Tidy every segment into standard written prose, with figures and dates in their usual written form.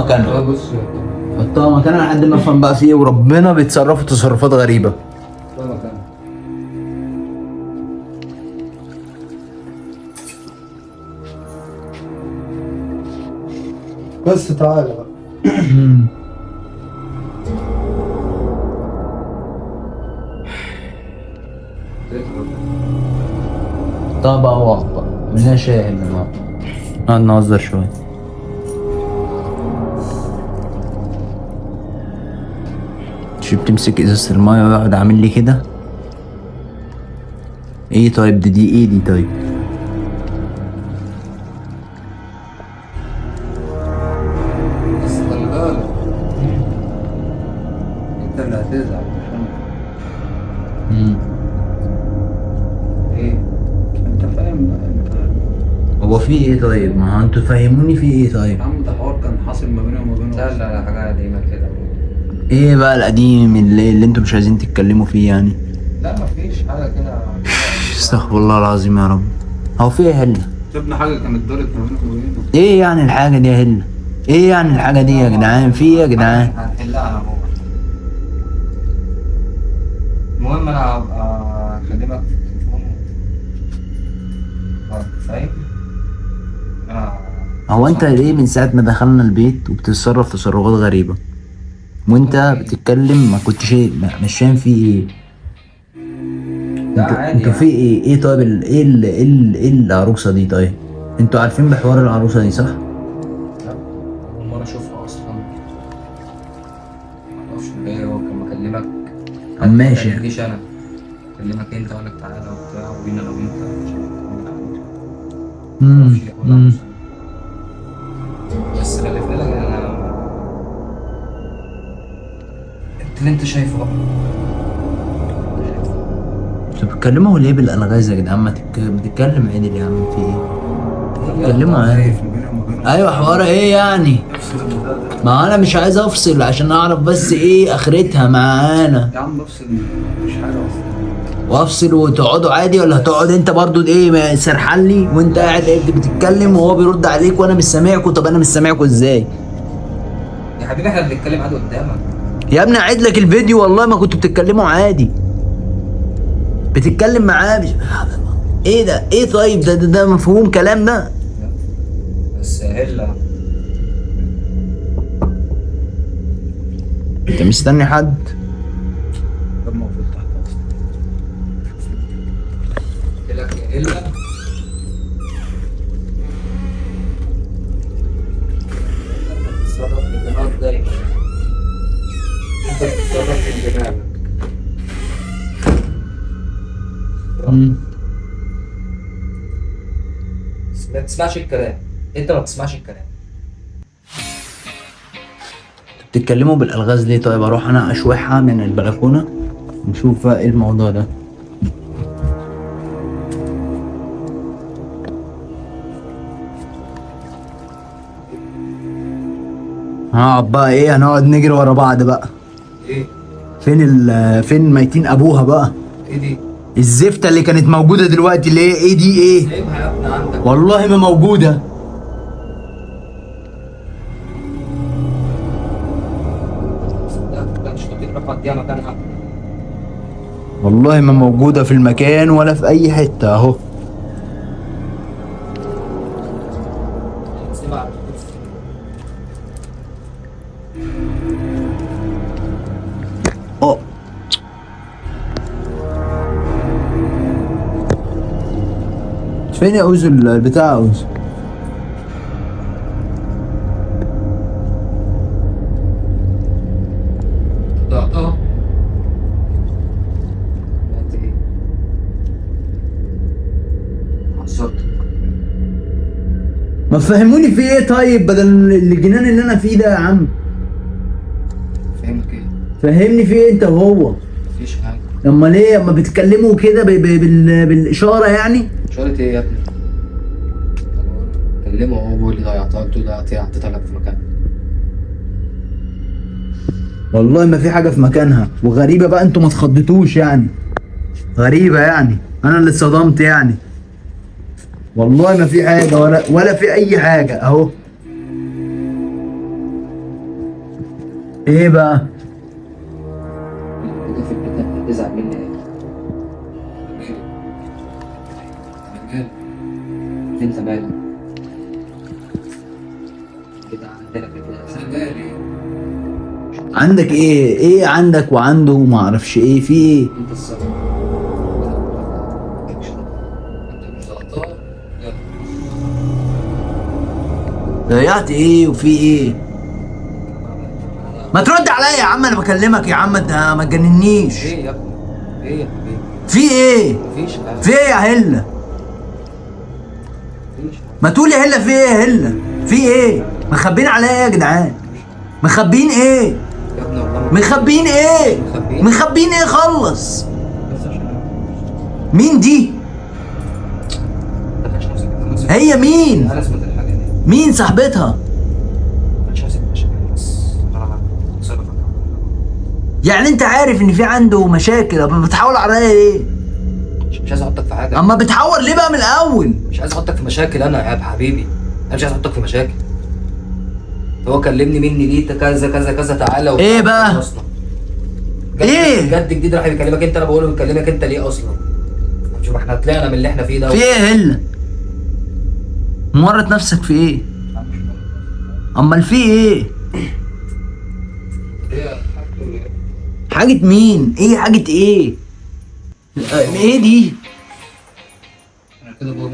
مكانها. بص حطها مكانها لحد ما افهم بقى في ايه، وربنا بيتصرفوا تصرفات غريبه. مكانها. بس تعالى بقى. حطها بقى واقفه منها شاهد النهارده. نقعد نهزر شويه. مش بتمسك ازازه المايه ويقعد عامل لي كده؟ ايه طيب دي ايه دي طيب؟ بس خلي بالك انت اللي هتزعل مش انا. ايه انت فاهم بقى انت. هو في ايه طيب؟ ما هو انتوا فهموني في ايه طيب؟ يا عم ده حوار كان حاصل ما بيني وما بينه. لا لا لا حاجه قديمه كده. ايه بقى القديم اللي انتوا مش عايزين تتكلموا فيه يعني؟ لا مفيش حاجه كده. استغفر الله العظيم يا رب. هو في ايه يا هلا؟ شفنا حاجه كانت دارت ما بينه وبينه. ايه يعني الحاجة دي يا هلا؟ ايه يعني الحاجة دي يا جدعان؟ في ايه يا جدعان؟ هنحلها انا هو. المهم انا هبقى اكلمك في التليفون. فاهم؟ هو انت ليه من ساعة ما دخلنا البيت وبتتصرف تصرفات غريبة؟ وانت بتتكلم ما كنتش مش فاهم في ايه؟ لا عادي انتوا في ايه؟ ايه طيب ايه العروسة دي طيب؟ انتوا عارفين بحوار العروسة دي صح؟ لا أول مرة أشوفها أصلا. معرفش ليه هو كان مكلمك. ماشي. ما تكلمنيش أنا. كلمك أنت وقال لك تعالى وبتاع وبينا أنا وأنت معرفش ليه ولا عروسة. بس خلي بالك أنا أنت اللي أنت شايفه بقى. انتوا بتتكلموا ليه بالالغاز يا جدعان؟ ما بتتكلم عدل يا عم في ايه؟ بتتكلموا عادي. ايوه حوار ايه يعني؟ ما انا مش عايز افصل عشان اعرف بس ايه اخرتها معانا. يا عم افصل مش حاجة أصلا. وافصل وتقعدوا عادي ولا هتقعد انت برضو ايه سرحان لي وانت قاعد بتتكلم وهو بيرد عليك وانا مش سامعكوا؟ طب انا مش سامعكوا ازاي؟ يا حبيبي احنا بنتكلم عادي قدامك. يا ابني اعيد لك الفيديو والله ما كنتوا بتتكلموا عادي. بتتكلم معاه ايه ده؟ ايه طيب ده مفهوم كلام ده؟ بس هلا انت مستني حد؟ طب موجود تحت اصلا. قلت لك يا هلا تتصرف بدماغك دايما. انت بتتصرف بدماغك. ما تسمعش الكلام. انت ما بتسمعش الكلام. بتتكلموا بالالغاز ليه طيب؟ اروح انا اشوحها من البلكونه نشوف بقى ايه الموضوع ده. هنقعد بقى ايه؟ هنقعد نجري ورا بعض بقى. ايه؟ فين ميتين ابوها بقى؟ ايه دي؟ الزفتة اللي كانت موجودة دلوقتي اللي هي ايه دي ايه؟ سيبها يا ابني عندك. والله ما موجودة. لا مش هتروح توديها مكانها. والله ما موجودة في المكان ولا في أي حتة أهو. سيبها على الكرسي. اه فين يا أوزو البتاع أوزو؟ ضغطها. ما تفهموني في ايه طيب بدل الجنان اللي انا فيه ده يا عم. فهمك ايه؟ فهمني في ايه انت وهو؟ مفيش حاجة. اما ليه اما بتتكلموا كده بالاشاره يعني؟ اشارة ايه يا ابني؟ كلمه هو بيقول لي ضيعتها، قلت له ضيعتها حطيتها لك في مكانها. والله ما في حاجه في مكانها وغريبه بقى، انتوا ما تخضتوش يعني. غريبه يعني انا اللي اتصدمت يعني. والله ما في حاجه ولا في اي حاجه اهو. ايه بقى؟ كده في البيت بتزعل مني ايه؟ انت مالك؟ كده عندنا في البيت عندك ايه عندك وعنده وما اعرفش ايه في ايه؟ انت السبب. انت مش غلطان. ضيعت ايه وفي ايه؟ ما ترد عليا يا عم، انا بكلمك يا عم، انت ما تجننيش. ايه يا ابني؟ ايه يا حبيبي؟ في ايه؟ مفيش حاجه. في ايه يا هله؟ مفيش حاجه. ما تقول يا هله في ايه يا هله؟ في ايه؟ مخبين عليا ايه يا جدعان؟ مخبين ايه؟ يا ابني والله مخبين ايه؟ مخبيين. مخبين ايه؟ خلص. بس عشان مين دي؟ ما كانش نفسك. هي مين؟ انا اسمت الحاجه دي. مين صاحبتها؟ ما كانش نفسك مشاكل بس انا هتصرف. يعني انت عارف ان في عنده مشاكل، طب بتحاول عليا ليه؟ مش عايز احطك في حاجه. اما بتحور ليه بقى من الاول؟ مش عايز احطك في مشاكل انا يا حبيبي. انا مش عايز احطك في مشاكل. هو كلمني مني ليه كذا كذا كذا تعالى وبتاع. ايه بقى؟ اصلا ايه؟ جد جديد راح بيكلمك انت، انا بقول له بيكلمك انت ليه اصلا؟ شوف احنا طلعنا من اللي احنا فيه ده في ايه يا هله؟ مورط نفسك في ايه؟ امال في ايه؟ حاجة مين؟ ايه حاجة ايه؟ ايه دي؟ انا كده بقول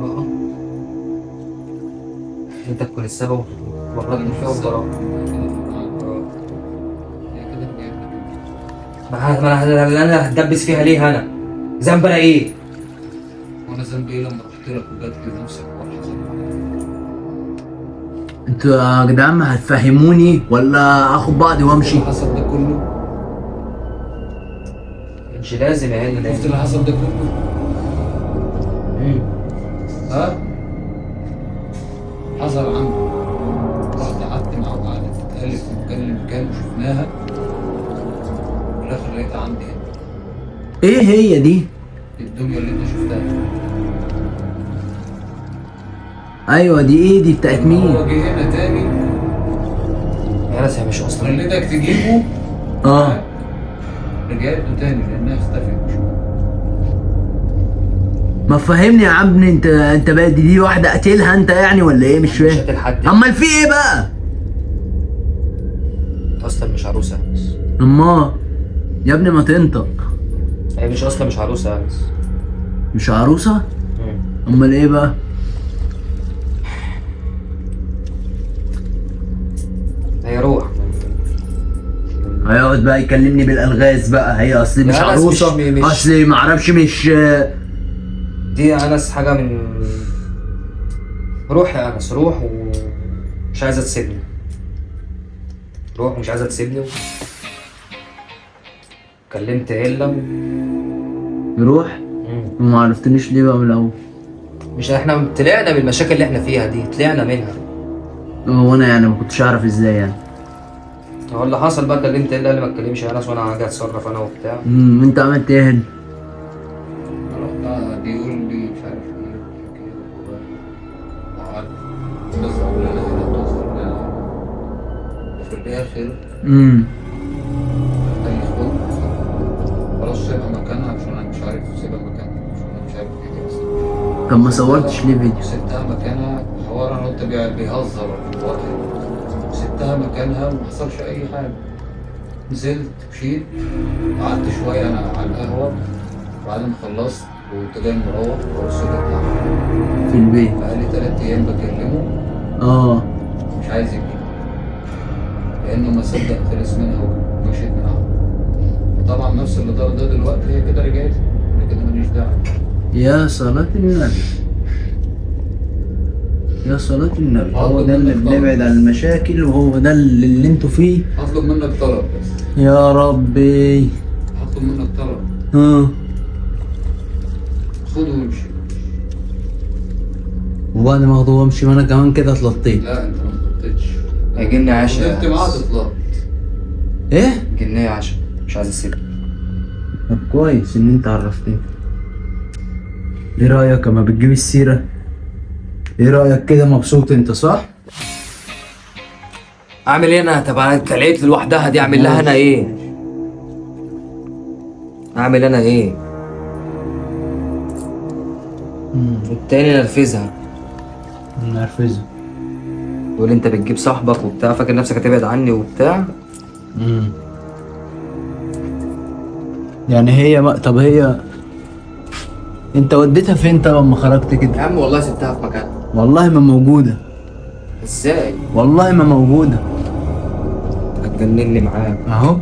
براءة. انت تكون السبب ورطني فيها وبراءة. ما انا هتدبس فيها ليه انا؟ ذنب انا ايه؟ وانا ذنبي ايه لما رحت لك وجات لي نفسك وحصل انتوا يا جدعان ما هتفهموني ولا اخد بعضي وامشي؟ اللي حصل ده كله؟ مش لازم يا هاني. شفت اللي حصل ده كله؟ ها؟ حصل عنده. رحت قعدت مع بعض تتألف من مكان لمكان وشفناها، وفي الاخر لقيتها عندي هنا. ايه هي دي؟ الدنيا اللي انت شفتها. ايوه دي ايه دي بتاعت هو مين؟ جه هنا تاني يا ناس هي مش اصلا. خليتك تجيبه. اه رجعته تاني لانها اختفت. ما فهمني يا عم، انت بقى دي واحدة قتلها انت يعني ولا ايه؟ مش مش فاهم. قاتل حد. امال في ايه بقى؟ انت اصلا مش عروسه يا انس. اما يا ابني ما تنطق. هي مش اصلا مش عروسه يا انس. مش عروسة؟ امال ايه بقى؟ هي روح. هيقعد بقى يكلمني بالالغاز بقى، هي اصلي مش يا ناس عروسة، مش- اصلي معرفش مش دي يا انس حاجه من روح يا انس. روح ومش عايزه تسيبني. روح ومش عايزه تسيبني. كلمت هيلا يروح. وما عرفتنيش ليه بقى من الاول؟ مش احنا طلعنا من المشاكل اللي احنا فيها دي، طلعنا منها. هو انا يعني ما كنتش اعرف ازاي يعني؟ هو اللي حصل بقى كلمت هيلا قال لي ما تكلمش يا انس وانا هاجي اتصرف انا وبتاع. انت عملت ايه هنا؟ رحت بيقول لي مش عارف ايه كده وقعدت تظهر لنا هنا تظهر لنا هنا، وفي الاخر قال لي خد خلاص سيبها مكانها عشان انا مش عارف سيبها مكانها عشان انا مش عارف ايه دي اصلا. طب ما صورتش ليه فيديو؟ سبتها مكانها حوار انا قلت بيهزر واحد، سبتها مكانها وما حصلش اي حاجه. نزلت مشيت قعدت شويه انا على القهوه، بعدين خلصت وكنت جاي مروح وصلت في البيت. بقالي 3 ايام بكلمه اه مش عايز يجي لانه ما صدق خلص منها ومشيت من عنده. طبعا نفس اللي دار ده دلوقتي هي كده رجعت، انا كده ماليش دعوه. يا صلاة النبي، يا صلاة النبي، هو ده اللي بنبعد عن المشاكل وهو ده اللي انتوا فيه. هطلب منك طلب بس. يا ربي. هطلب منك طلب. ها. خده وامشي. وبعد ما اخده وامشي ما انا كمان كده اتلطيت. لا انت ما تطلبتش. هيجيني عشا. فضلت معاه تطلب. ايه؟ جنيه عشا مش عايز اسيبني. طب كويس ان انت عرفتني. ايه رأيك اما بتجيب السيرة؟ ايه رأيك كده؟ مبسوط انت صح؟ اعمل ايه انا؟ طب انا اتكلمت لوحدها دي، اعمل لها انا ايه؟ اعمل انا ايه؟ التاني نرفزها، منرفزة. تقول انت بتجيب صاحبك وبتاع، فاكر نفسك هتبعد عني وبتاع. يعني هي ما... طب هي انت وديتها فين طب لما خرجت يا كده؟ عم والله سبتها في مكانها. والله ما موجودة، ازاي؟ والله ما موجودة. هتجنني معاك. اهو.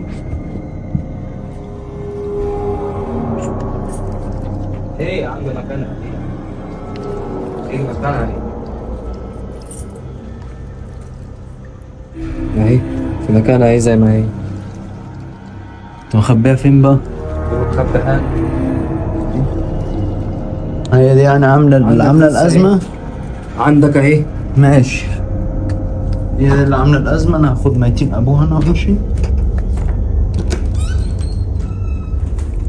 ايه يا عم مكانها ايه؟ ايه مكانها ايه؟ اهي في مكانها اهي زي ما هي. انت مخبيها فين بقى؟ مخبيها. هي دي يعني عاملة الأزمة. عندك اهي. ماشي، هي دي اللي عاملة الأزمة. أنا هاخد ميتين أبوها أنا وأمشي.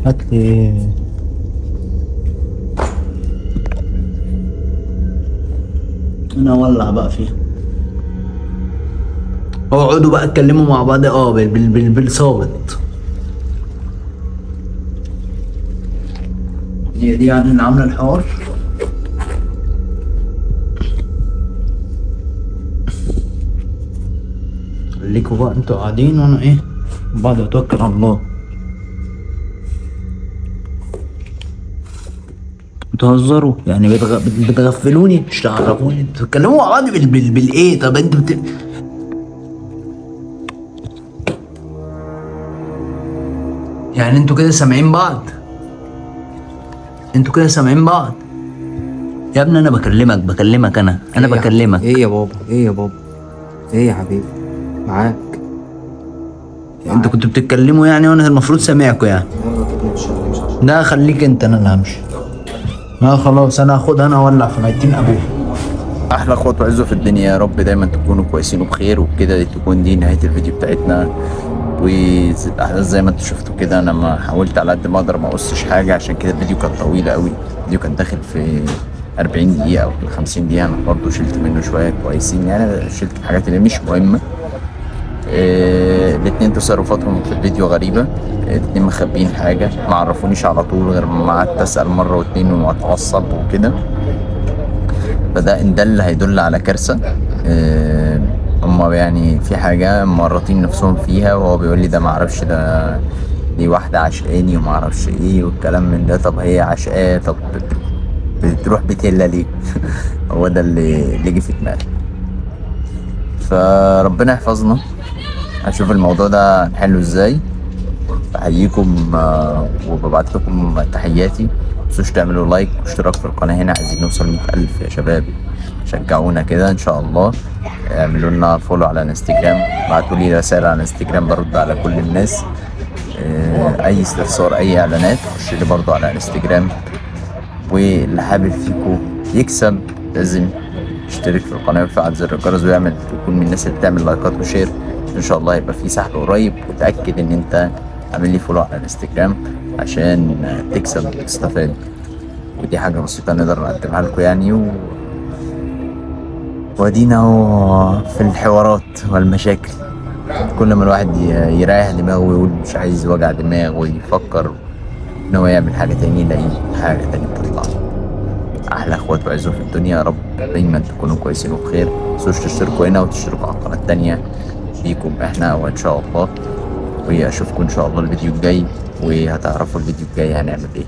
هاتلي أنا أولع بقى فيها. اقعدوا بقى اتكلموا مع بعض بالصامت. هي دي يعني اللي عاملة الحوار. خليكوا بقى انتوا قاعدين وانا ايه بعد اتوكل على الله. بتهزروا يعني بتغفلوني مش تعرفوني بتتكلموا مع بعض بالايه؟ طب انتوا يعني انتوا كده سامعين بعض؟ انتوا كده سامعين بعض؟ يا ابني انا بكلمك انا بكلمك. ايه يا بابا؟ ايه يا بابا؟ ايه يا حبيبي؟ معاك. انتوا كنتوا بتتكلموا يعني وانا المفروض سامعكوا يعني. يلا طب نمشي عشان لا خليك انت، انا اللي همشي. لا خلاص انا هاخدها انا اولع في ميتين ابوه. احلى اخوات وعزوا في الدنيا، يا رب دايما تكونوا كويسين وبخير. وبكده تكون دي نهايه الفيديو بتاعتنا. والاحداث زي ما انتوا شفتوا كده، انا ما حاولت على قد ما اقدر ما اقصش حاجه، عشان كده الفيديو كان طويل قوي. الفيديو كان داخل في 40 دقيقه او 50 دقيقه. انا برضه شلت منه شويه كويسين يعني، شلت الحاجات اللي مش مهمه. الاتنين تصرفاتهم في الفيديو غريبة. الاتنين مخبين حاجة، ما عرفونيش على طول غير ما قعدت اسأل مرة واتنين واتعصب وكده. فده ان ده اللي هيدل على كارثة. هما يعني في حاجة مرطين نفسهم فيها، وهو بيقول لي ده معرفش ده دي واحدة عشقاني ومعرفش ايه والكلام من ده. طب هي عشقاه، طب بتروح بتيلا ليه؟ هو ده اللي جه في دماغي. فربنا يحفظنا. هشوف الموضوع ده نحله ازاي. بحييكم وببعت لكم تحياتي. متنسوش تعملوا لايك واشتراك في القناة. هنا عايزين نوصل 100,000 يا شباب، شجعونا كده ان شاء الله. اعملوا لنا فولو على الانستجرام، ابعتوا لي رسالة على الانستجرام برد على كل الناس. اي استفسار اي اعلانات خش لي برضو على الانستجرام. واللي حابب فيكم يكسب لازم يشترك في القناة ويفعل زر الجرس ويعمل يكون من الناس اللي بتعمل لايكات وشير. ان شاء الله يبقى في سحب قريب. وتأكد ان انت عامل لي فولو على الانستجرام عشان تكسب وتستفاد. ودي حاجة بسيطة نقدر نقدمها لكم يعني. ودينا هو في الحوارات والمشاكل. كل ما الواحد يريح دماغه ويقول مش عايز وجع دماغ ويفكر ان هو يعمل حاجة تانية، يلاقي حاجة تانية بتطلع. احلى اخوات وعزوا في الدنيا، يا رب دايما تكونوا كويسين وبخير. متنسوش تشتركوا هنا وتشتركوا على القناة التانية بيكم احنا وان شاء الله. واشوفكم ان شاء الله الفيديو الجاي، وهتعرفوا الفيديو الجاي هنعمل ايه.